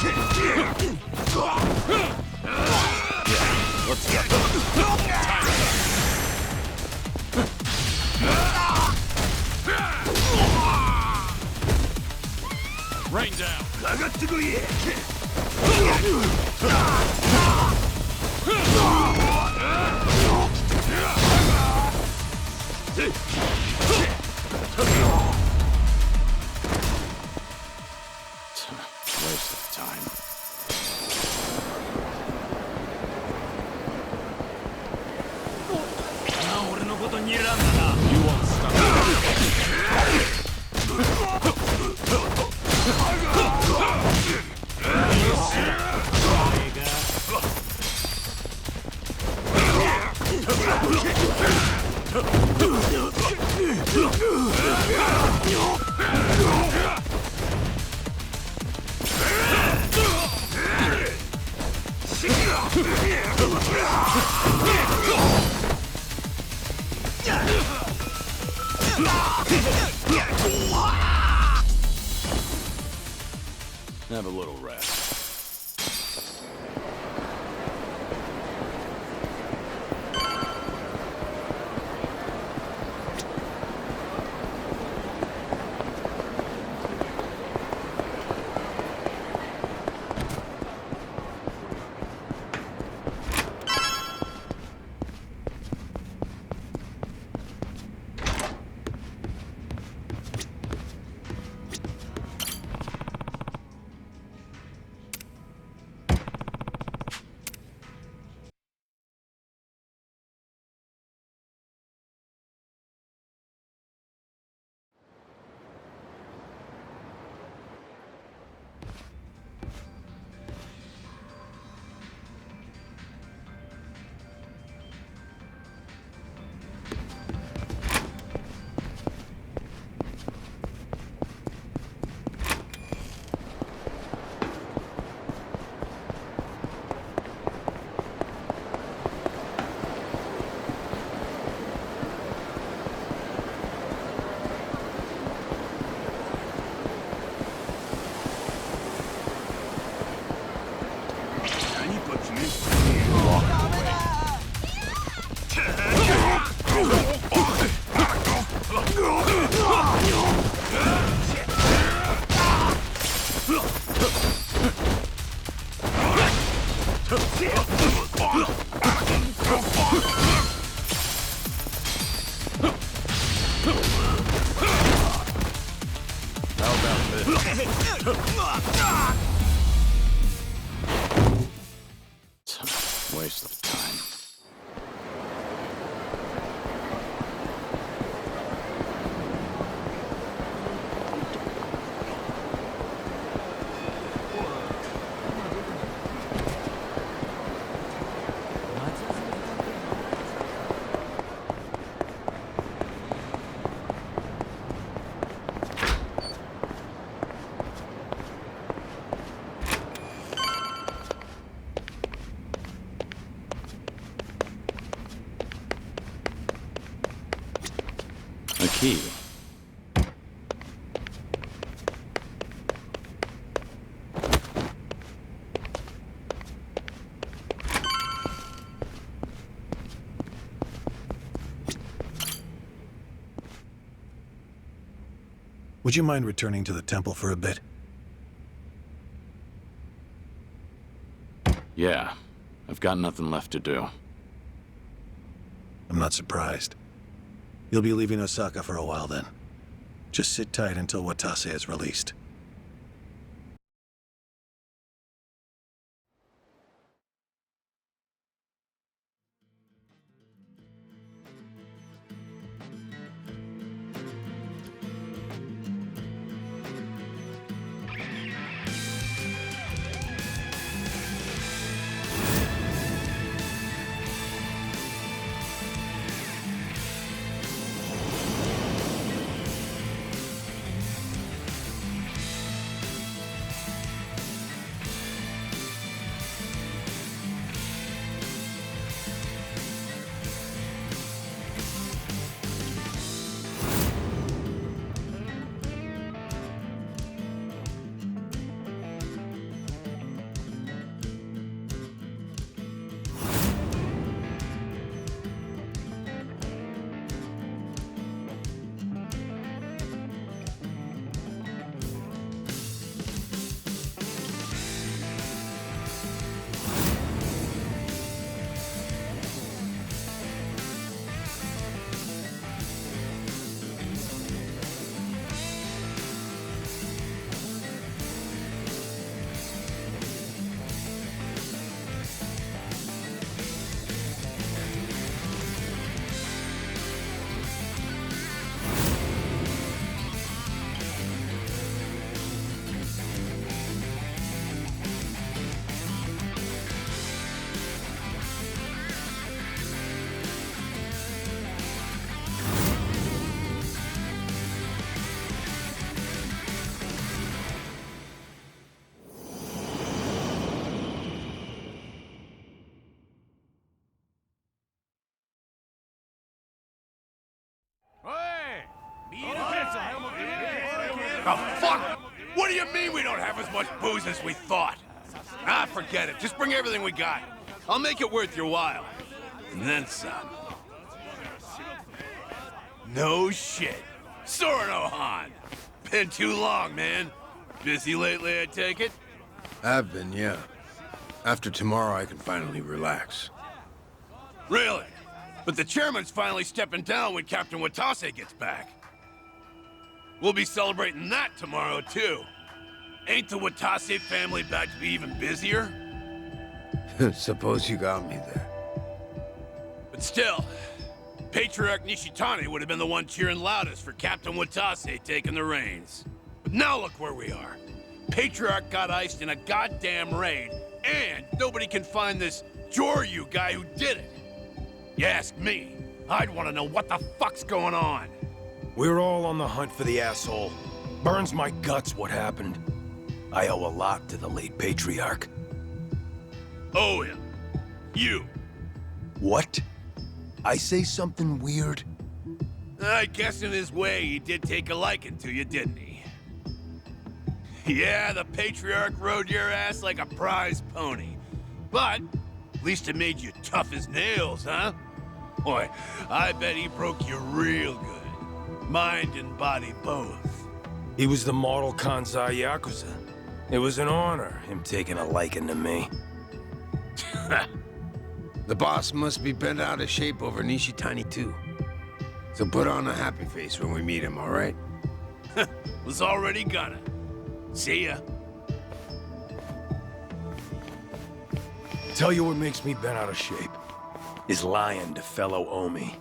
Let's go. Rain down. Waste of time. You won't stop. Have a little rest. Waste of time. A key. Would you mind returning to the temple for a bit? Yeah, I've got nothing left to do. I'm not surprised. You'll be leaving Osaka for a while then. Just sit tight until Watase is released. Oh, fuck! What do you mean we don't have as much booze as we thought? Ah, forget it. Just bring everything we got. I'll make it worth your while. And then some. No shit. Sorno Han. Been too long, man. Busy lately, I take it? I've been, yeah. After tomorrow, I can finally relax. Really? But the chairman's finally stepping down when Captain Watase gets back. We'll be celebrating that tomorrow, too. Ain't the Watase family back to be even busier? Suppose you got me there. But still, Patriarch Nishitani would have been the one cheering loudest for Captain Watase taking the reins. But now look where we are. Patriarch got iced in a goddamn raid, and nobody can find this Joryu guy who did it. You ask me, I'd want to know what the fuck's going on. We're all on the hunt for the asshole. Burns my guts what happened. I owe a lot to the late Patriarch. Owe him. You. What? I say something weird? I guess in his way he did take a liking to you, didn't he? Yeah, the Patriarch rode your ass like a prize pony. But at least it made you tough as nails, huh? Boy, I bet he broke you real good. Mind and body both. He was the model Kansai Yakuza. It was an honor, him taking a liking to me. The boss must be bent out of shape over Nishitani, too. So put on a happy face when we meet him, all right? Was already gonna. See ya. Tell you what makes me bent out of shape. Is lying to fellow Omi.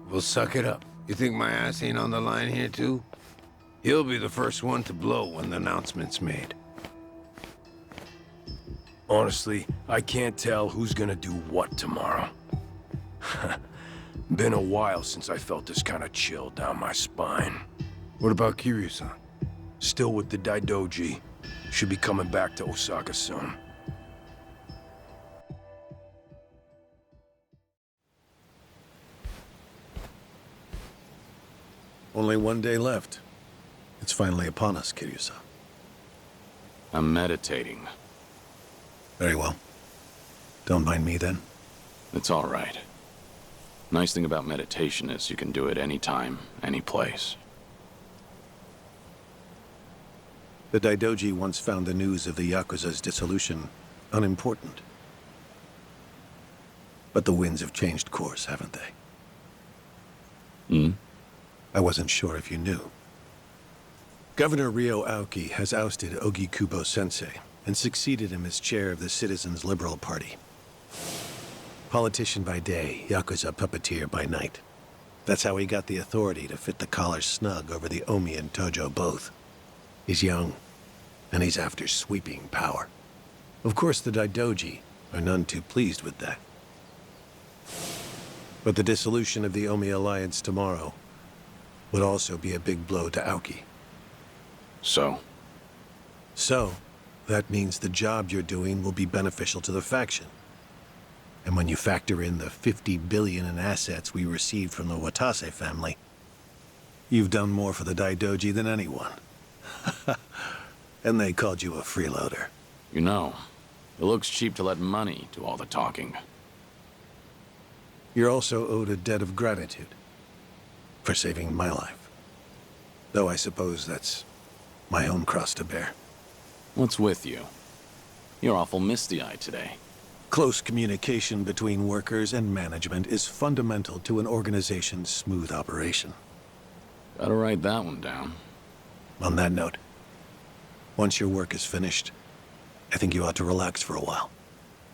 We'll suck it up. You think my ass ain't on the line here, too? He'll be the first one to blow when the announcement's made. Honestly, I can't tell who's gonna do what tomorrow. Been a while since I felt this kind of chill down my spine. What about Kiryu-san? Still with the Daidoji. Should be coming back to Osaka soon. Only one day left. It's finally upon us, Kiryu-san. I'm meditating. Very well. Don't mind me, then. It's all right. Nice thing about meditation is you can do it anytime, any place. The Daidoji once found the news of the Yakuza's dissolution unimportant. But the winds have changed course, haven't they? Hmm? I wasn't sure if you knew. Governor Ryo Aoki has ousted Ogikubo Sensei and succeeded him as chair of the Citizens' Liberal Party. Politician by day, Yakuza puppeteer by night. That's how he got the authority to fit the collar snug over the Omi and Tojo both. He's young, and he's after sweeping power. Of course, the Daidoji are none too pleased with that. But the dissolution of the Omi alliance tomorrow would also be a big blow to Aoki. So, that means the job you're doing will be beneficial to the faction. And when you factor in the 50 billion in assets we received from the Watase family, you've done more for the Daidoji than anyone. And they called you a freeloader. you know, it looks cheap to let money do all the talking. You're also owed a debt of gratitude for saving my life. Though I suppose that's my own cross to bear. What's with you? You're awful misty-eyed today. Close communication between workers and management is fundamental to an organization's smooth operation. Gotta write that one down. On that note, once your work is finished, I think you ought to relax for a while.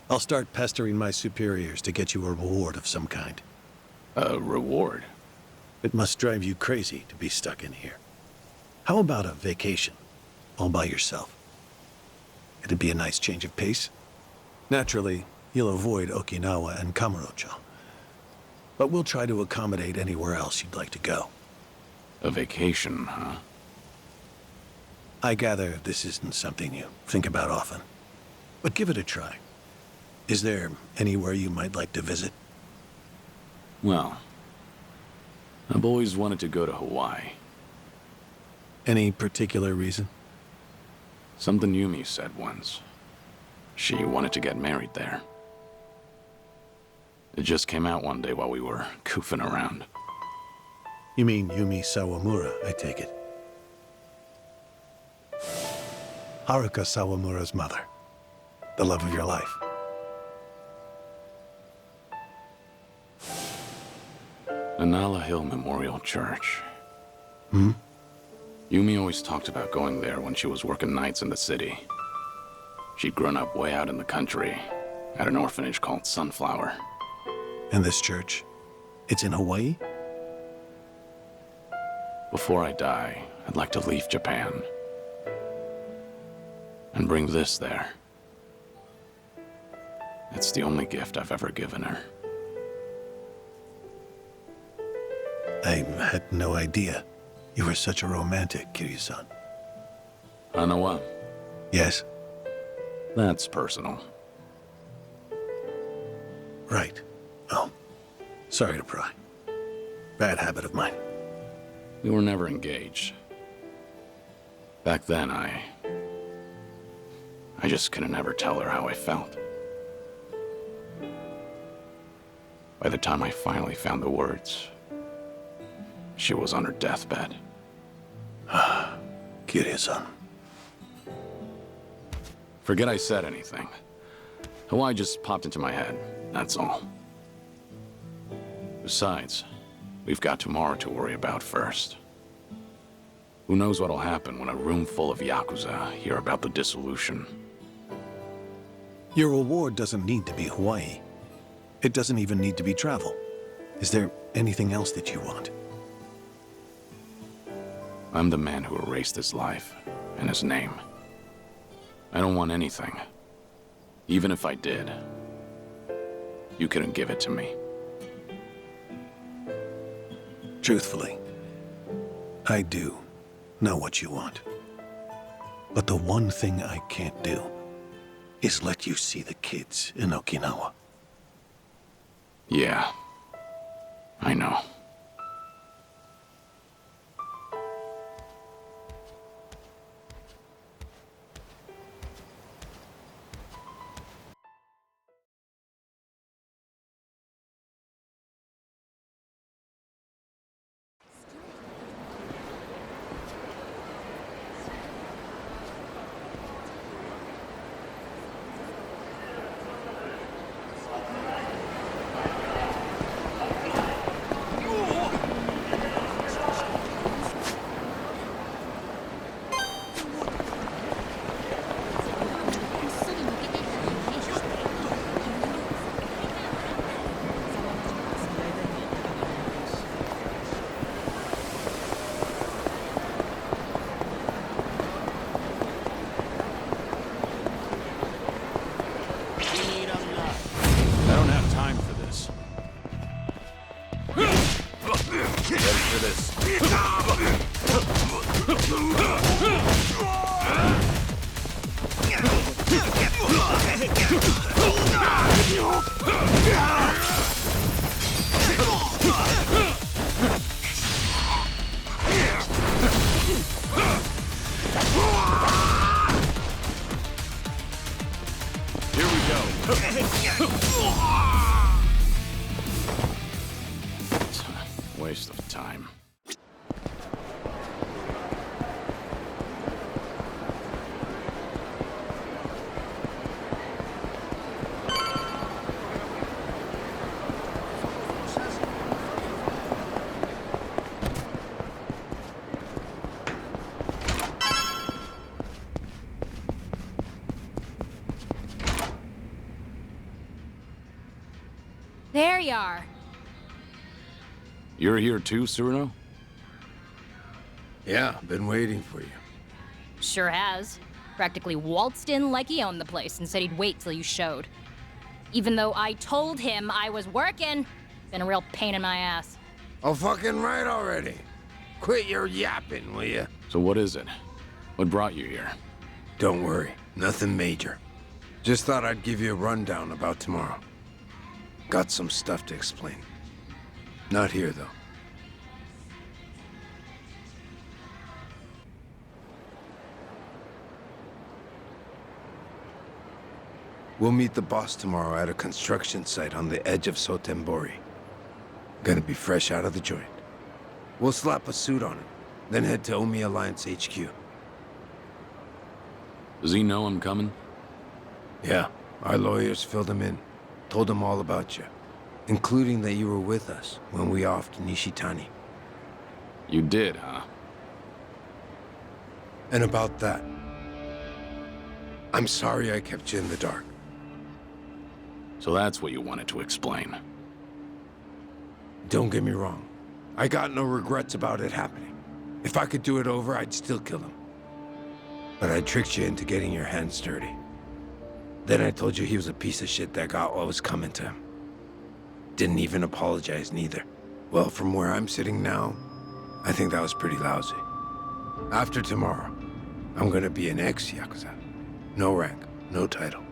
I'll start pestering my superiors to get you a reward of some kind. A reward? It must drive you crazy to be stuck in here. How about a vacation, all by yourself? It'd be a nice change of pace. Naturally, you'll avoid Okinawa and Kamurocho. But we'll try to accommodate anywhere else you'd like to go. A vacation, huh? I gather this isn't something you think about often. But give it a try. Is there anywhere you might like to visit? Well, I've always wanted to go to Hawaii. Any particular reason? Something Yumi said once. She wanted to get married there. It just came out one day while we were goofing around. You mean Yumi Sawamura, I take it. Haruka Sawamura's mother. The love of your life. Nanala Hill Memorial Church. Hmm? Yumi always talked about going there when she was working nights in the city. She'd grown up way out in the country, at an orphanage called Sunflower. And this church? It's in Hawaii? Before I die, I'd like to leave Japan. And bring this there. It's the only gift I've ever given her. I had no idea. You were such a romantic, Kiryu-san. Hanawa, Yes? that's personal. Right. Oh. Sorry to pry. Bad habit of mine. We were never engaged. Back then, I just couldn't ever tell her how I felt. By the time I finally found the words, she was on her deathbed. Kiryu-san. Forget I said anything. Hawaii just popped into my head, that's all. Besides, we've got tomorrow to worry about first. Who knows what'll happen when a room full of Yakuza hear about the dissolution. Your reward doesn't need to be Hawaii. It doesn't even need to be travel. Is there anything else that you want? I'm the man who erased his life and his name. I don't want anything. Even if I did, you couldn't give it to me. Truthfully, I do know what you want. But the one thing I can't do is let you see the kids in Okinawa. Yeah, I know. I don't have time for this. Ready for this? Here we go. Waste of time. There you are. You're here too, Tsuruno? Yeah, been waiting for you. Sure has. Practically waltzed in like he owned the place and said he'd wait till you showed. Even though I told him I was working. Been a real pain in my ass. Oh, fucking right already. Quit your yapping, will ya? So what is it? What brought you here? Don't worry, nothing major. Just thought I'd give you a rundown about tomorrow. Got some stuff to explain. Not here, though. We'll meet the boss tomorrow at a construction site on the edge of Sotembori. Gonna be fresh out of the joint. We'll slap a suit on him, then head to Omi Alliance HQ. Does he know I'm coming? Yeah, our lawyers filled him in. Told him all about you, including that you were with us when we offed Nishitani. You did, huh? And about that, I'm sorry I kept you in the dark. So that's what you wanted to explain. Don't get me wrong. I got no regrets about it happening. If I could do it over, I'd still kill him. But I tricked you into getting your hands dirty. Then I told you he was a piece of shit that got what was coming to him. Didn't even apologize neither. Well, from where I'm sitting now, I think that was pretty lousy. After tomorrow, I'm gonna be an ex-Yakuza. No rank, no title.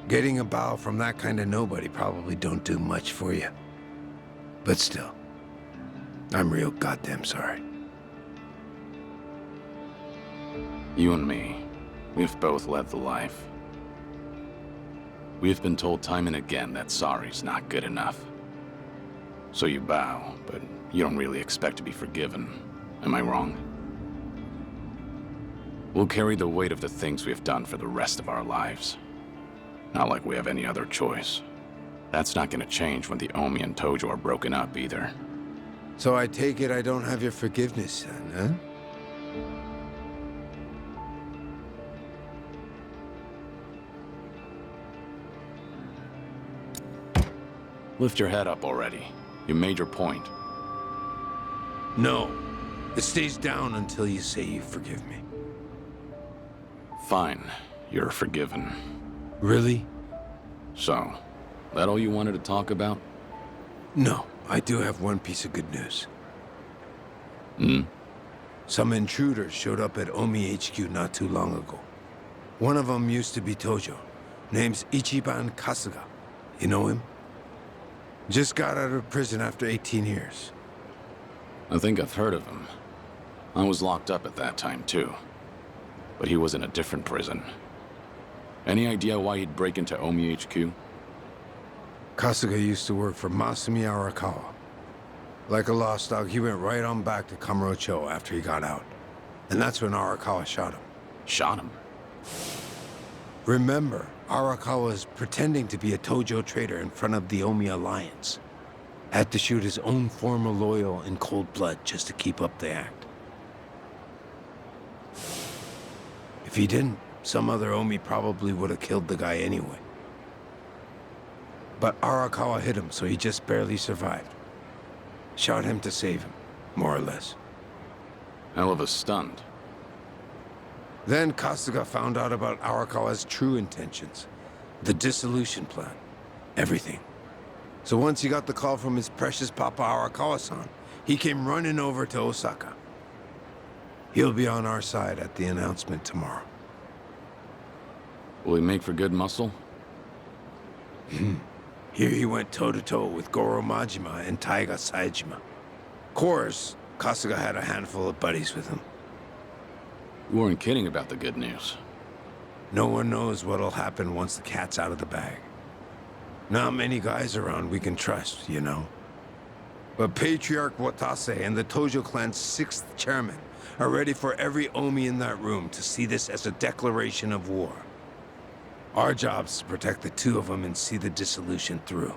Getting a bow from that kind of nobody probably don't do much for you. But still, I'm real goddamn sorry. You and me, we've both led the life. We've been told time and again that sorry's not good enough. So you bow, but you don't really expect to be forgiven. Am I wrong? We'll carry the weight of the things we've done for the rest of our lives. Not like we have any other choice. That's not gonna change when the Omi and Tojo are broken up either. So I take it I don't have your forgiveness then, huh? Lift your head up already. You made your point. No. It stays down until you say you forgive me. Fine, you're forgiven. Really? So, that all you wanted to talk about? No, I do have one piece of good news. Hmm? Some intruders showed up at Omi HQ not too long ago. One of them used to be Tojo. Name's Ichiban Kasuga. You know him? Just got out of prison after 18 years. I think I've heard of him. I was locked up at that time, too. But he was in a different prison. Any idea why he'd break into Omi HQ? Kasuga used to work for Masumi Arakawa. Like a lost dog, he went right on back to Kamurocho after he got out. And that's when Arakawa shot him. Shot him? Remember, Arakawa was pretending to be a Tojo trader in front of the Omi Alliance. Had to shoot his own former loyal in cold blood just to keep up the act. If he didn't, some other Omi probably would have killed the guy anyway. But Arakawa hit him, so he just barely survived. Shot him to save him, more or less. Hell of a stunt. Then Kasuga found out about Arakawa's true intentions. The dissolution plan. Everything. So once he got the call from his precious Papa Arakawa-san, he came running over to Osaka. He'll be on our side at the announcement tomorrow. Will he make for good muscle? Here he went toe-to-toe with Goro Majima and Taiga Saejima. Of course, Kasuga had a handful of buddies with him. You weren't kidding about the good news. No one knows what'll happen once the cat's out of the bag. Not many guys around we can trust, you know. But Patriarch Watase and the Tojo clan's 6th chairman are ready for every Omi in that room to see this as a declaration of war. Our job's to protect the two of them and see the dissolution through.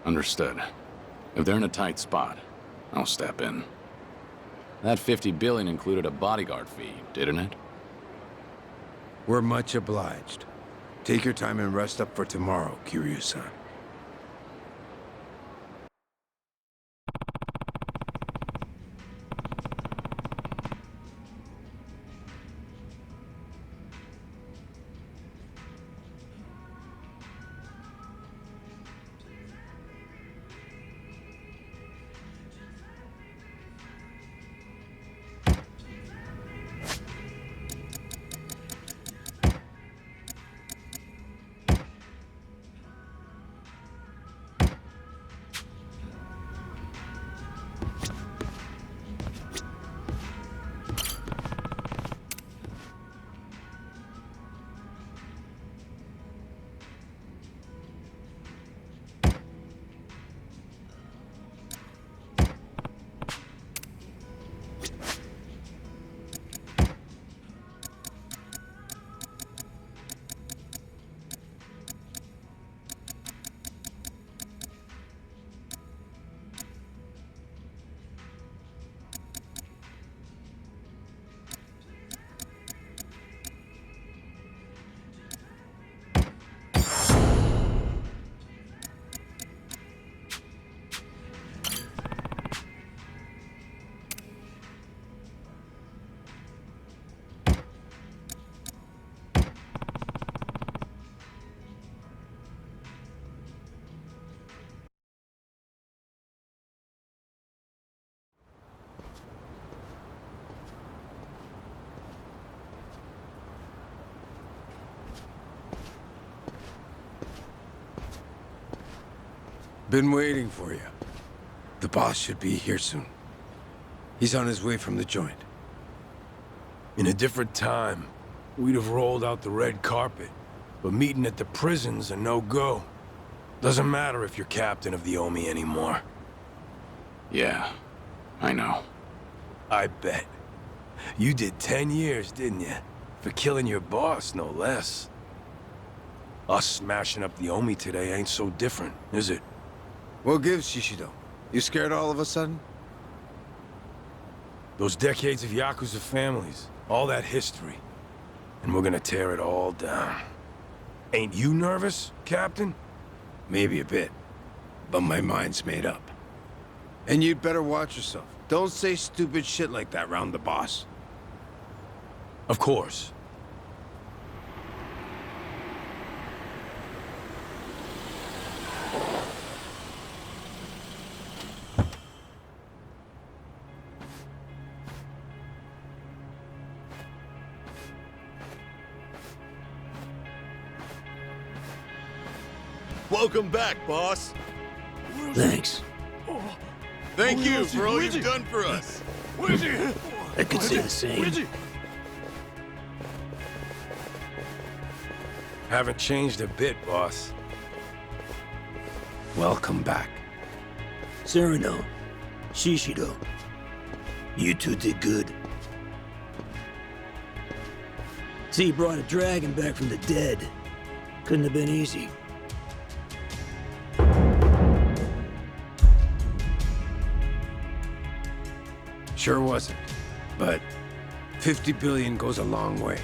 Understood. If they're in a tight spot, I'll step in. That 50 billion included a bodyguard fee, didn't it? We're much obliged. Take your time and rest up for tomorrow, Kiryu-san. Been waiting for you. The boss should be here soon. He's on his way from the joint. In a different time, we'd have rolled out the red carpet. But meeting at the prison's a no-go. Doesn't matter if you're captain of the Omi anymore. Yeah, I know. I bet. You did 10 years, didn't you? For killing your boss, no less. Us smashing up the Omi today ain't so different, is it? What gives, Shishido? You scared all of a sudden? Those decades of Yakuza families, all that history. And we're gonna tear it all down. Ain't you nervous, Captain? Maybe a bit. But my mind's made up. And you'd better watch yourself. Don't say stupid shit like that round the boss. Of course. Welcome back, boss. Thanks. Thank you for all you've done for us. I could say the same. Haven't changed a bit, boss. Welcome back. Sereno, Shishido, you two did good. See, you brought a dragon back from the dead. Couldn't have been easy. Sure wasn't. But 50 billion goes a long way.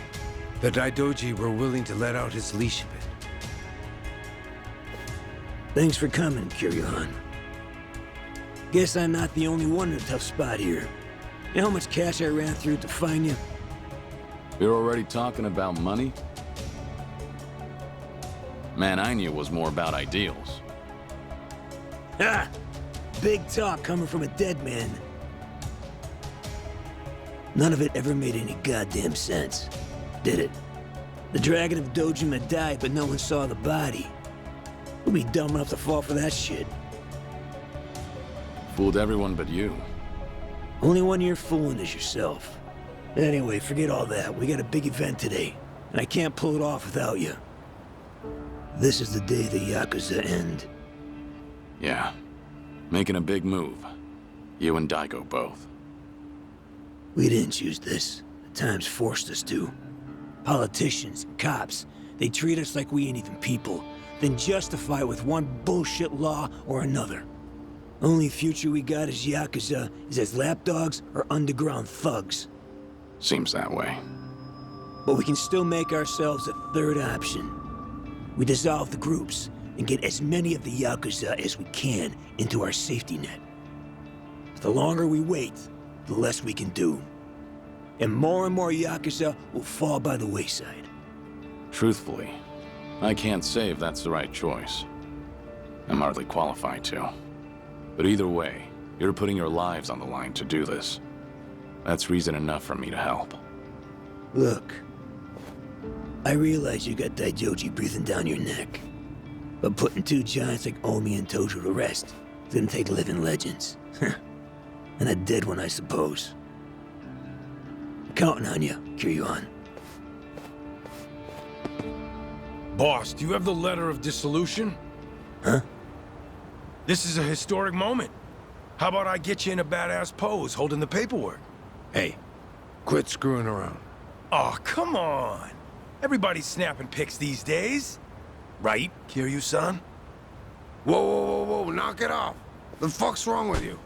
The Daidoji were willing to let out his leash a bit. Thanks for coming, Kiryu-han. Guess I'm not the only one in a tough spot here. You know how much cash I ran through to find you? You're already talking about money? Man, I knew it was more about ideals. Ha! Big talk coming from a dead man. None of it ever made any goddamn sense, did it? The Dragon of Dojima died, but no one saw the body. Who'd be dumb enough to fall for that shit? Fooled everyone but you. Only one you're fooling is yourself. Anyway, forget all that. We got a big event today, and I can't pull it off without you. This is the day the Yakuza end. Yeah. Making a big move. You and Daigo both. We didn't choose this. The times forced us to. Politicians, cops, they treat us like we ain't even people, then justify it with one bullshit law or another. Only future we got as Yakuza is as lapdogs or underground thugs. Seems that way. But we can still make ourselves a third option. We dissolve the groups and get as many of the Yakuza as we can into our safety net. The longer we wait, the less we can do. And more Yakuza will fall by the wayside. Truthfully, I can't say if that's the right choice. I'm hardly qualified to. But either way, you're putting your lives on the line to do this. That's reason enough for me to help. Look, I realize you got Daijoji breathing down your neck. But putting two giants like Omi and Tojo to rest is gonna take living legends. And a dead one, I suppose. I'm counting on you, Kiryu-han. Boss, do you have the letter of dissolution? Huh? This is a historic moment. How about I get you in a badass pose holding the paperwork? Hey, quit screwing around. Oh, come on. Everybody's snapping pics these days. Right, Kiryu-san? Whoa, knock it off. The fuck's wrong with you?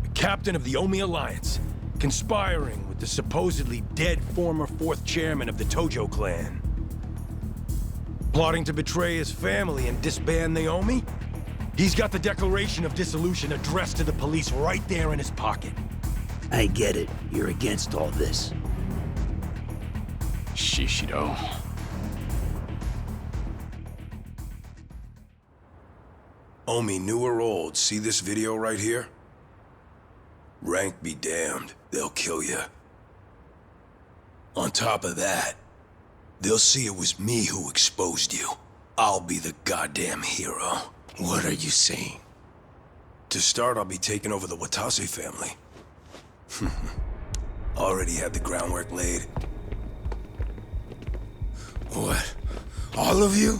The captain of the Omi Alliance, conspiring with the supposedly dead former 4th chairman of the Tojo clan. Plotting to betray his family and disband the Omi? He's got the declaration of dissolution addressed to the police right there in his pocket. I get it. You're against all this. Shishido. Omi, new or old, see this video right here? Rank be damned, they'll kill you. On top of that, they'll see it was me who exposed you. I'll be the goddamn hero. What are you saying? To start, I'll be taking over the Watase family. Already had the groundwork laid. What? All of you?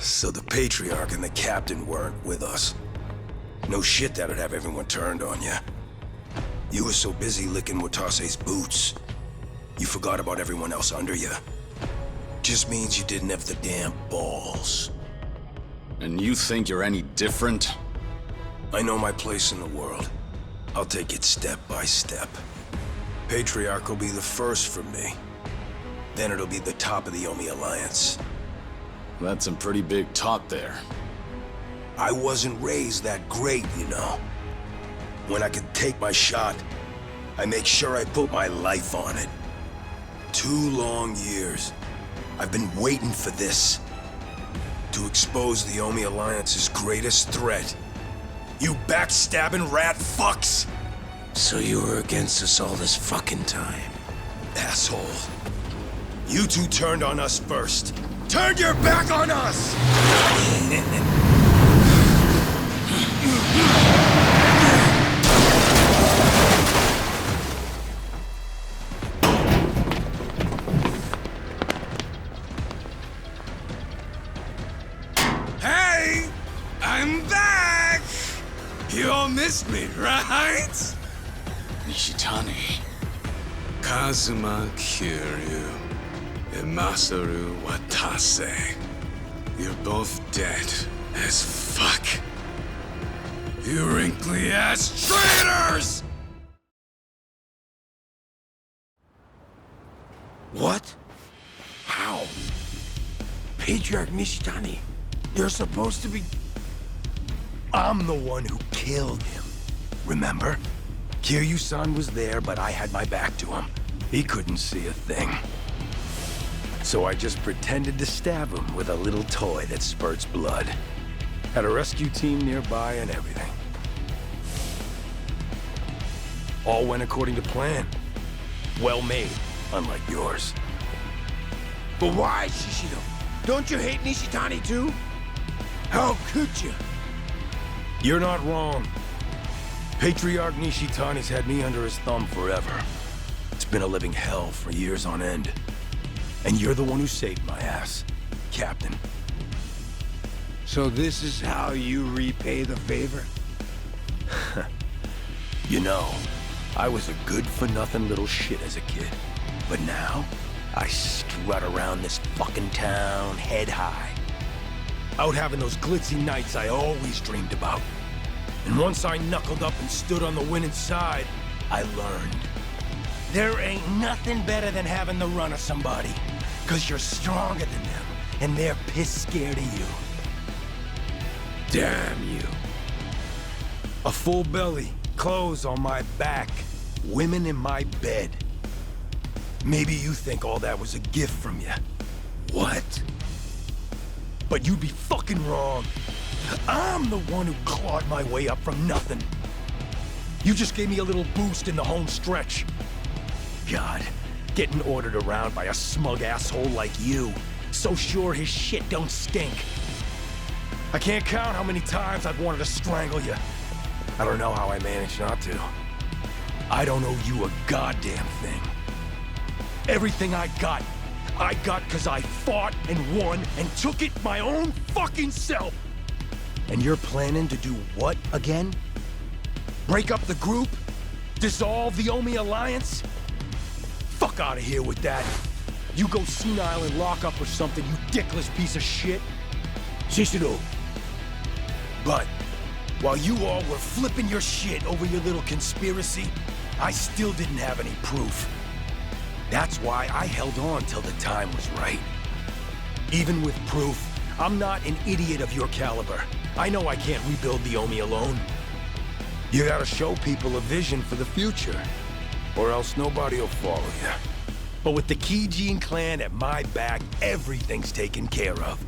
So the Patriarch and the Captain weren't with us. No shit that'd have everyone turned on you. You were so busy licking Watase's boots, you forgot about everyone else under you. Just means you didn't have the damn balls. And you think you're any different? I know my place in the world. I'll take it step by step. Patriarch will be the first for me. Then it'll be the top of the Omi Alliance. That's some pretty big talk there. I wasn't raised that great, you know. When I could take my shot, I make sure I put my life on it. 2 long years. I've been waiting for this. To expose the Omi Alliance's greatest threat. You backstabbing rat fucks! So you were against us all this fucking time? Asshole. You two turned on us first. Turned your back on us! Hey! I'm back! You all missed me, right? Nishitani. Kazuma Kiryu and Masaru Watase. You're both dead as fuck. You wrinkly ass traitors! What? How? Patriarch Nishitani, you're supposed to be... I'm the one who killed him. Remember? Kiryu-san was there, but I had my back to him. He couldn't see a thing. So I just pretended to stab him with a little toy that spurts blood. Had a rescue team nearby and everything. All went according to plan. Well made, unlike yours. But why, Shishido? Don't you hate Nishitani too? How could you? You're not wrong. Patriarch Nishitani's had me under his thumb forever. It's been a living hell for years on end. And you're the one who saved my ass, Captain. So this is how you repay the favor? You know, I was a good-for-nothing little shit as a kid. But now, I strut around this fucking town head high. Out having those glitzy nights I always dreamed about. And once I knuckled up and stood on the winning side, I learned. There ain't nothing better than having the run of somebody. 'Cause you're stronger than them, and they're piss scared of you. Damn you. A full belly, clothes on my back, women in my bed. Maybe you think all that was a gift from you. What? But you'd be fucking wrong. I'm the one who clawed my way up from nothing. You just gave me a little boost in the home stretch. God, getting ordered around by a smug asshole like you. So sure his shit don't stink. I can't count how many times I've wanted to strangle you. I don't know how I managed not to. I don't owe you a goddamn thing. Everything I got 'cause I fought and won and took it my own fucking self. And you're planning to do what again? Break up the group? Dissolve the Omi Alliance? Fuck out of here with that. You go senile in lockup or something, you dickless piece of shit. Shishido, But while you all were flipping your shit over your little conspiracy, I still didn't have any proof. That's why I held on till the time was right. Even with proof, I'm not an idiot of your caliber. I know I can't rebuild the Omi alone. You gotta show people a vision for the future, or else nobody will follow you. But with the Kijin clan at my back, everything's taken care of.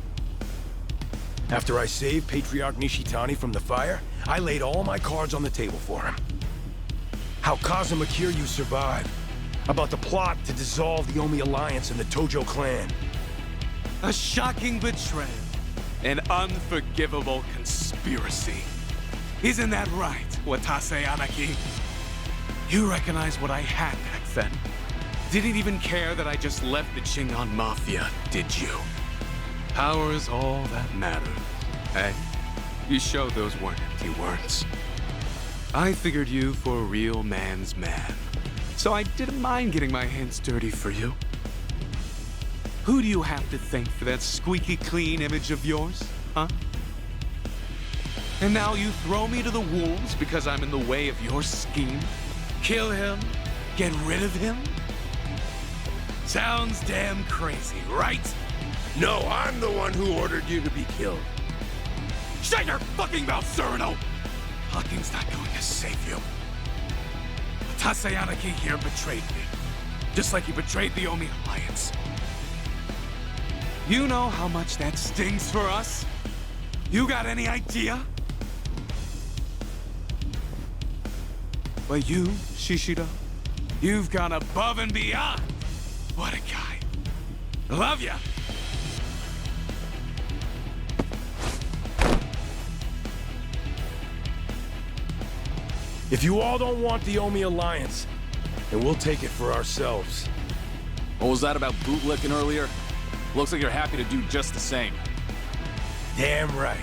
After I saved Patriarch Nishitani from the fire, I laid all my cards on the table for him. How Kazuma Kiryu survived, about the plot to dissolve the Omi Alliance and the Tojo clan, A shocking betrayal. An unforgivable conspiracy. Isn't that right, Watase Anaki? You recognize what I had back then. Didn't even care that I just left the Chingon Mafia, did you? Power is all that matters, eh? You showed those weren't empty words. I figured you for a real man's man, so I didn't mind getting my hands dirty for you. Who do you have to thank for that squeaky clean image of yours, huh? And now you throw me to the wolves because I'm in the way of your scheme? Kill him? Get rid of him? Sounds damn crazy, right? No, I'm the one who ordered you to be killed. Shut your fucking mouth, Cyrano! Talking's not going to save you. Watase Anaki here betrayed me. Just like he betrayed the Omi Alliance. You know how much that stings for us? You got any idea? But you, Shishido, you've gone above and beyond. What a guy. Love ya. If you all don't want the Omi Alliance, then we'll take it for ourselves. What was that about bootlicking earlier? Looks like you're happy to do just the same. Damn right.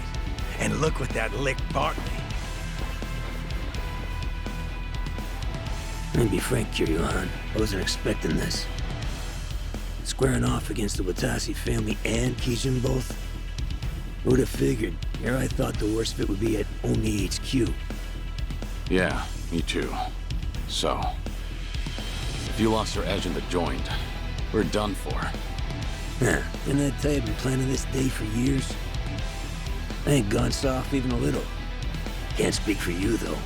And look what that lick bought me. Let me be frank, Kiryu-han. I wasn't expecting this. Squaring off against the Watase family and Kijin both? Who would have figured? Here I thought the worst fit would be at Omi HQ. Yeah, me too. So, if you lost your edge in the joint, we're done for. Huh, didn't I tell you I've been planning this day for years? I ain't gone soft even a little. Can't speak for you, though.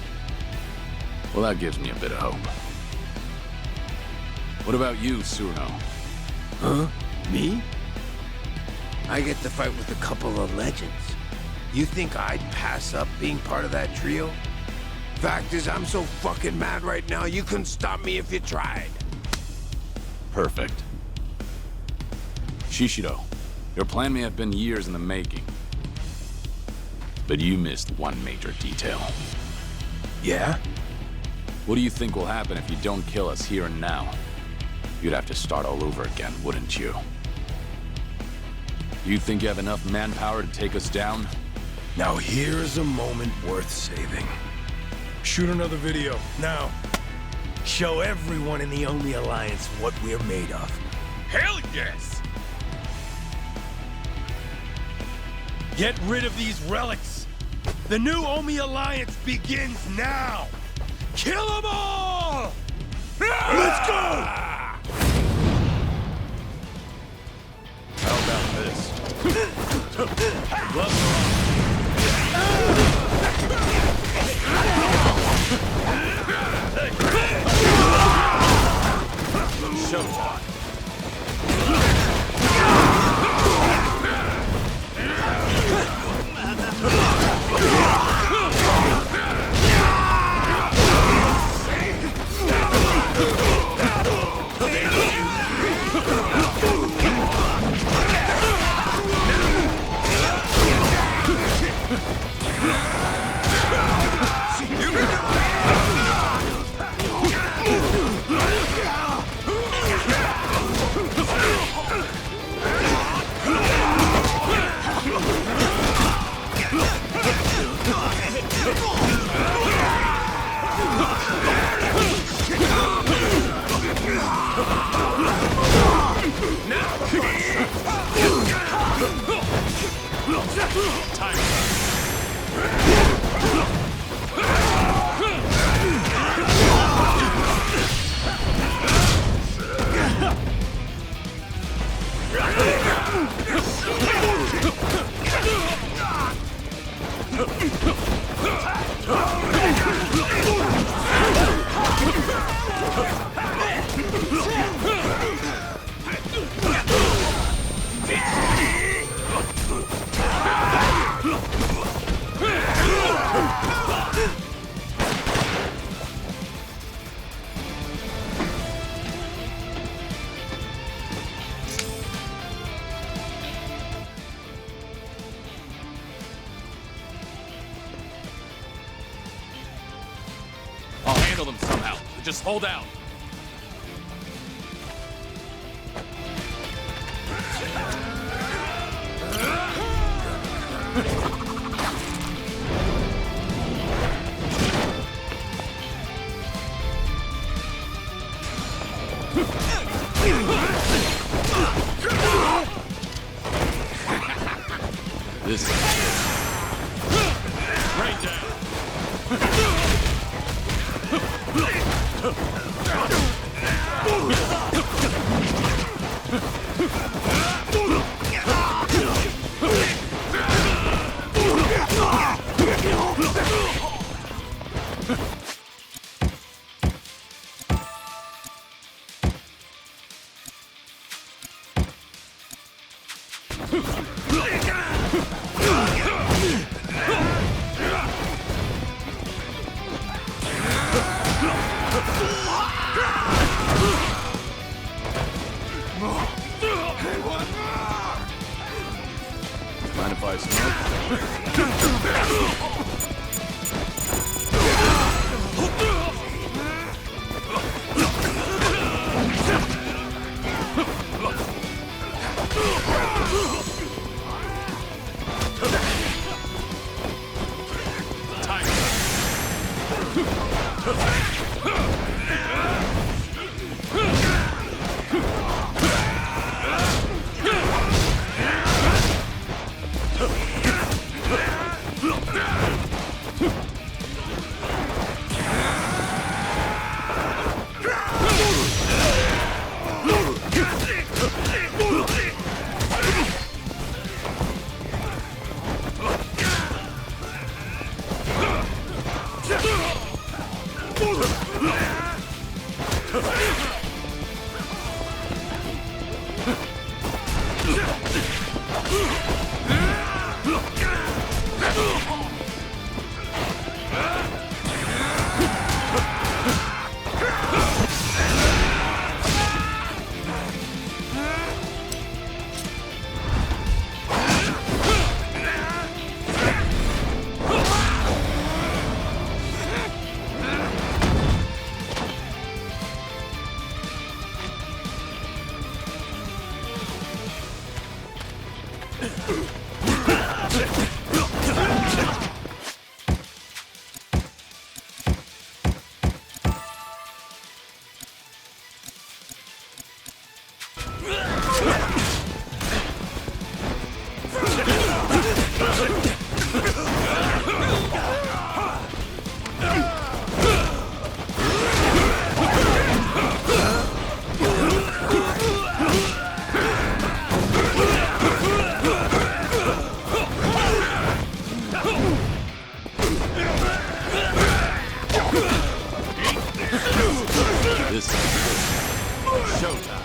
Well, that gives me a bit of hope. What about you, Surno? Huh? Me? I get to fight with a couple of legends. You think I'd pass up being part of that trio? Fact is, I'm so fucking mad right now, you couldn't stop me if you tried. Perfect. Shishido, your plan may have been years in the making. But you missed one major detail. Yeah? What do you think will happen if you don't kill us here and now? You'd have to start all over again, wouldn't you? You think you have enough manpower to take us down? Now here's a moment worth saving. Shoot another video, now. Show everyone in the Omi Alliance what we're made of. Hell yes! Get rid of these relics. The new Omi Alliance begins now. Kill them all! Let's go! How about this? Gloves Showtime. Just hold out. This Rain down. mind if I smoke? This is showtime.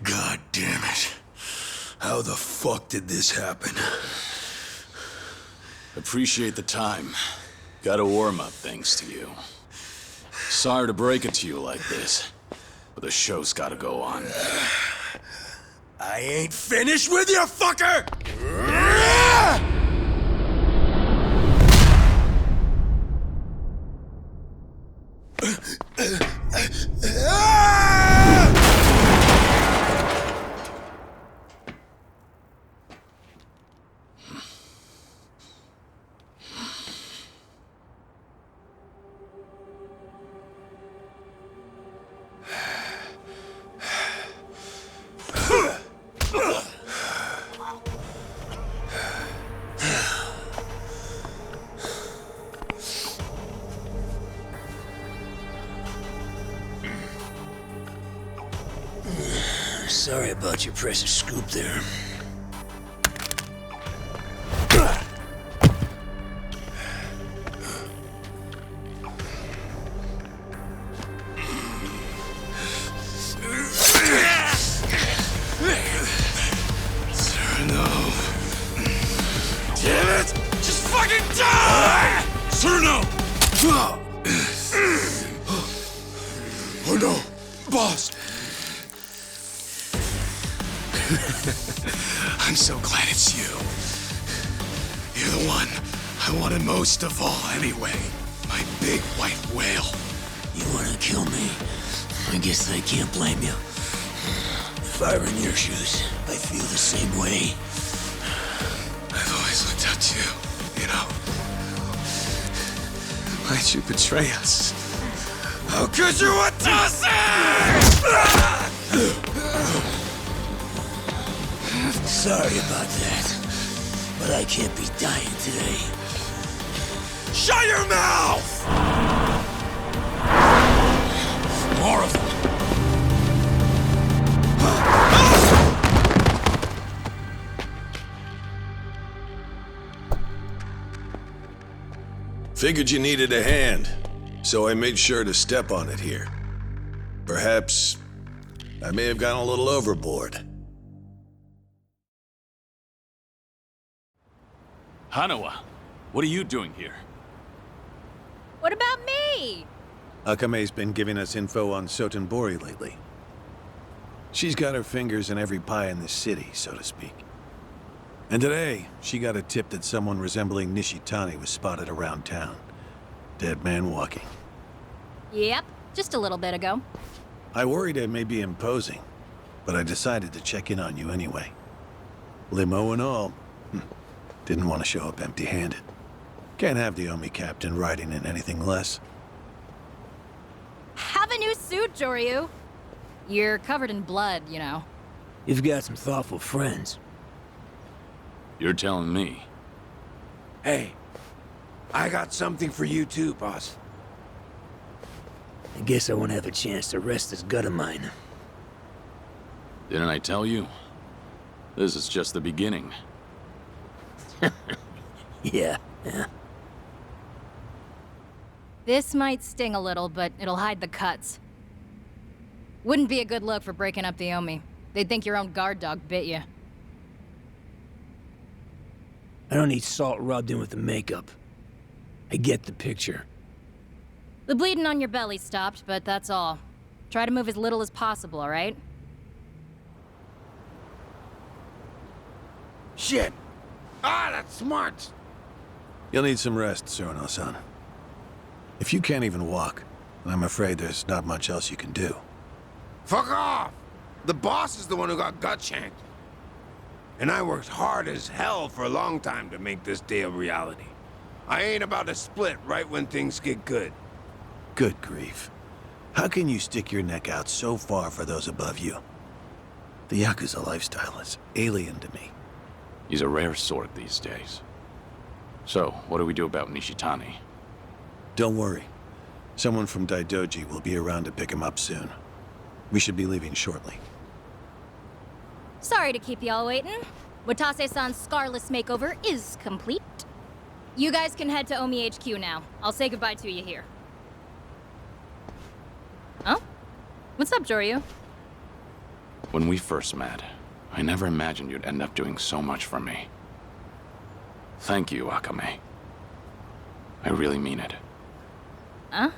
God damn it. How the fuck did this happen? Appreciate the time. Got a warm-up thanks to you. Sorry to break it to you like this, but the show's gotta go on. I ain't finished with you, fucker! Sorry about your precious scoop there. Damn it! Just fucking die! Cerno! Oh no! Boss! I'm so glad it's you. You're the one I wanted most of all anyway. My big white whale. You wanna kill me? I guess I can't blame you. If I were in your shoes, I feel the same way. I've always looked up to you, you know. Why'd you betray us? How could you want us? Sorry about that, but I can't be dying today. Shut your mouth! More of them. Figured you needed a hand, so I made sure to step on it here. Perhaps I may have gone a little overboard. Hanawa, what are you doing here? What about me? Akame's been giving us info on Sotenbori lately. She's got her fingers in every pie in this city, so to speak. And today, she got a tip that someone resembling Nishitani was spotted around town. Dead man walking. Yep, just a little bit ago. I worried I may be imposing, but I decided to check in on you anyway. Limo and all. Didn't want to show up empty-handed. Can't have the Omi captain riding in anything less. Have a new suit, Joryu. You're covered in blood, you know. You've got some thoughtful friends. You're telling me. Hey, I got something for you too, boss. I guess I won't have a chance to rest this gut of mine. Didn't I tell you? This is just the beginning. Yeah. This might sting a little, but it'll hide the cuts. Wouldn't be a good look for breaking up the Omi. They'd think your own guard dog bit you. I don't need salt rubbed in with the makeup. I get the picture. The bleeding on your belly stopped, but that's all. Try to move as little as possible, all right? Shit! Ah, that's smart! You'll need some rest, Tsuruno-san. If you can't even walk, then I'm afraid there's not much else you can do. Fuck off! The boss is the one who got gut-shanked. And I worked hard as hell for a long time to make this day a reality. I ain't about to split right when things get good. Good grief. How can you stick your neck out so far for those above you? The Yakuza lifestyle is alien to me. He's a rare sort these days. So, what do we do about Nishitani? Don't worry. Someone from Daidoji will be around to pick him up soon. We should be leaving shortly. Sorry to keep y'all waiting. Watase-san's Scarless makeover is complete. You guys can head to Omi HQ now. I'll say goodbye to you here. Oh? What's up, Joryu? When we first met, I never imagined you'd end up doing so much for me. Thank you, Akame. I really mean it. Huh?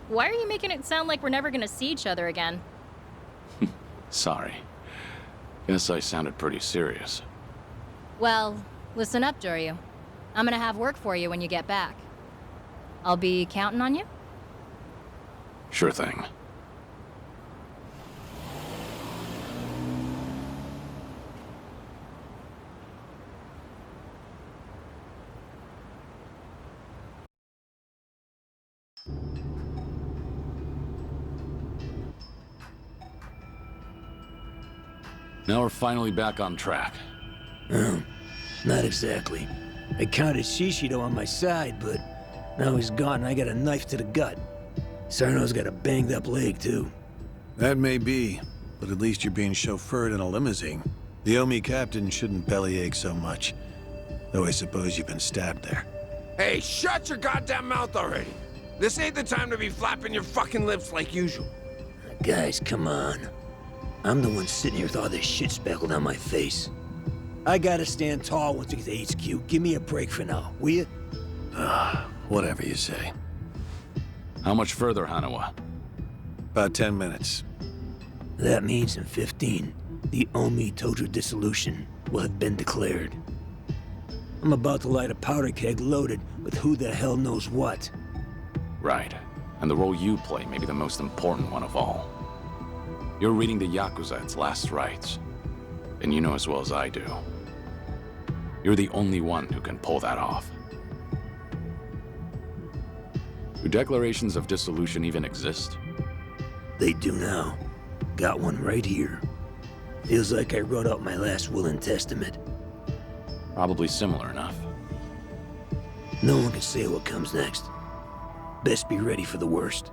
Why are you making it sound like we're never gonna see each other again? Sorry. Guess I sounded pretty serious. Well, listen up, Joryu. I'm gonna have work for you when you get back. I'll be counting on you? Sure thing. Now we're finally back on track. Not exactly. I counted Shishido on my side, but now he's gone and I got a knife to the gut. Sarno's got a banged up leg, too. That may be, but at least you're being chauffeured in a limousine. The Omi captain shouldn't bellyache so much. Though I suppose you've been stabbed there. Hey, shut your goddamn mouth already! This ain't the time to be flapping your fucking lips like usual. Guys, come on. I'm the one sitting here with all this shit speckled on my face. I gotta stand tall once we get to HQ. Give me a break for now, will you? Whatever you say. How much further, Hanawa? About 10 minutes. That means in 15, the Omi Tojo dissolution will have been declared. I'm about to light a powder keg loaded with who the hell knows what. Right. And the role you play may be the most important one of all. You're reading the Yakuza its last rites. And you know as well as I do. You're the only one who can pull that off. Do declarations of dissolution even exist? They do now. Got one right here. Feels like I wrote out my last will and testament. Probably similar enough. No one can say what comes next. Best be ready for the worst.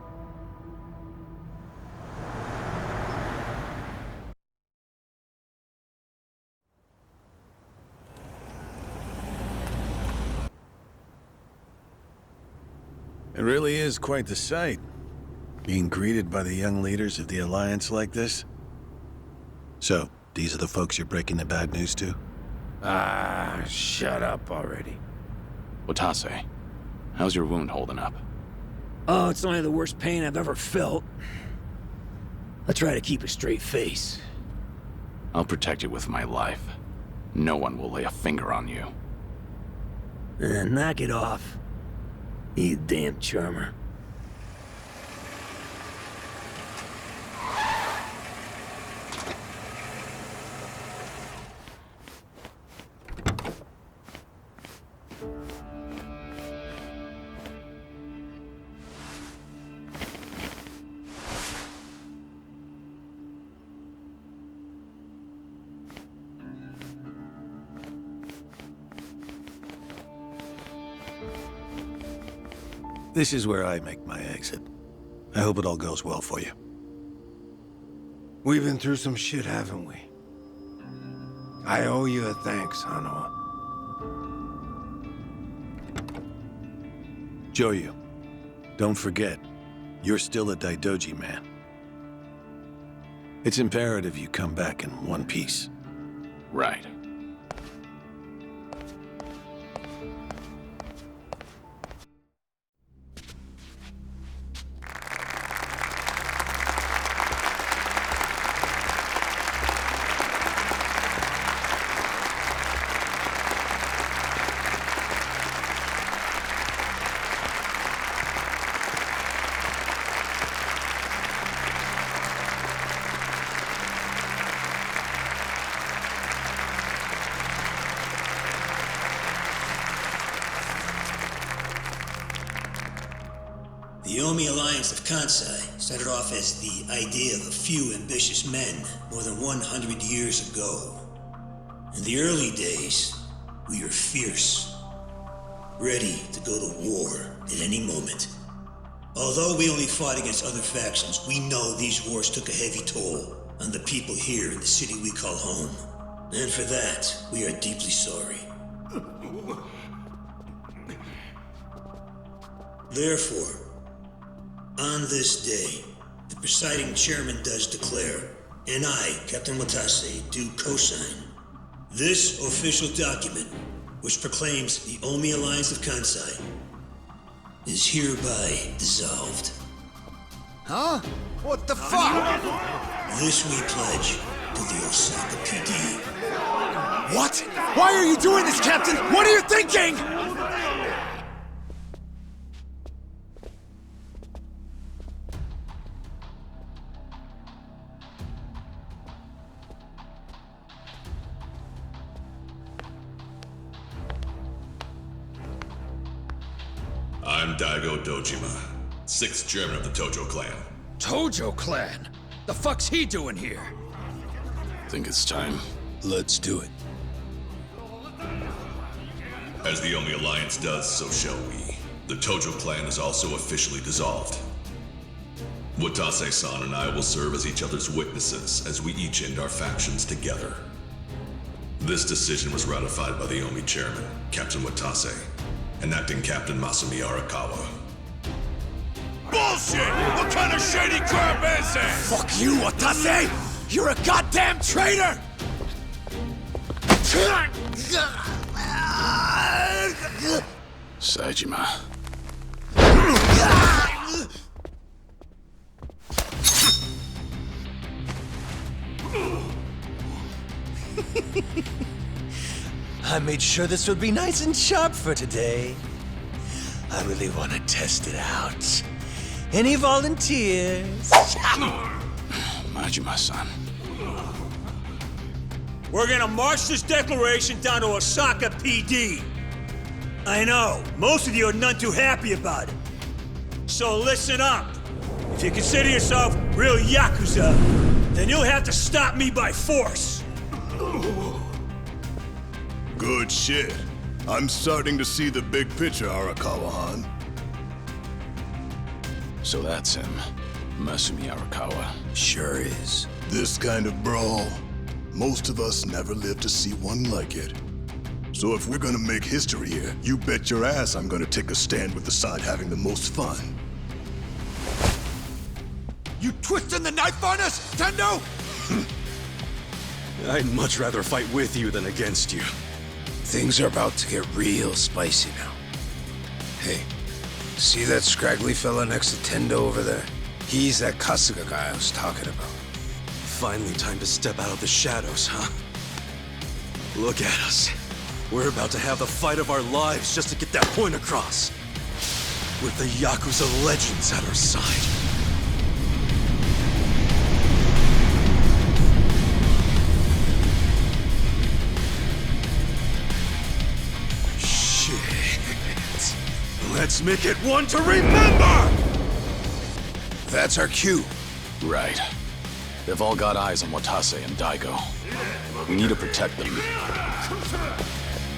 It really is quite the sight. Being greeted by the young leaders of the Alliance like this. So, these are the folks you're breaking the bad news to? Ah, shut up already. Watase, how's your wound holding up? Oh, it's only the worst pain I've ever felt. I try to keep a straight face. I'll protect you with my life. No one will lay a finger on you. Knock it off. You damn charmer. This is where I make my exit. I hope it all goes well for you. We've been through some shit, haven't we? I owe you a thanks, Hanawa. Joryu, don't forget, you're still a Daidoji man. It's imperative you come back in one piece. Right. The Omi Alliance of Kansai started off as the idea of a few ambitious men more than 100 years ago. In the early days, we were fierce, ready to go to war at any moment. Although we only fought against other factions, we know these wars took a heavy toll on the people here in the city we call home. And for that, we are deeply sorry. Therefore, on this day, the presiding chairman does declare, and I, Captain Watase, do co-sign, this official document, which proclaims the Omi Alliance of Kansai, is hereby dissolved. Huh? What the fuck? This we pledge to the Osaka PD. What? Why are you doing this, Captain? What are you thinking? I'm Daigo Dojima, 6th German of the Tojo clan. Tojo clan? The fuck's he doing here? Think it's time. Let's do it. As the Omi Alliance does, so shall we. The Tojo clan is also officially dissolved. Watase-san and I will serve as each other's witnesses as we each end our factions together. This decision was ratified by the Omi chairman, Captain Watase, and acting Captain Masumi Arakawa. Bullshit! What kind of shady crap is this? Fuck you, Watase! You're a goddamn traitor! Saejima. I made sure this would be nice and sharp for today. I really want to test it out. Any volunteers? Majima-san. We're gonna march this declaration down to Osaka PD. I know, most of you are none too happy about it. So listen up. If you consider yourself real Yakuza, then you'll have to stop me by force. Good shit. I'm starting to see the big picture, Arakawa-han. So that's him. Masumi Arakawa. Sure is. This kind of brawl, most of us never lived to see one like it. So if we're gonna make history here, you bet your ass I'm gonna take a stand with the side having the most fun. You twisting the knife on us, Tendo? I'd much rather fight with you than against you. Things are about to get real spicy now. Hey, see that scraggly fella next to Tendo over there? He's that Kasuga guy I was talking about. Finally time to step out of the shadows, huh? Look at us. We're about to have the fight of our lives just to get that point across. With the Yakuza legends at our side. Shit. Let's make it one to remember! That's our cue. Right. They've all got eyes on Watase and Daigo. We need to protect them.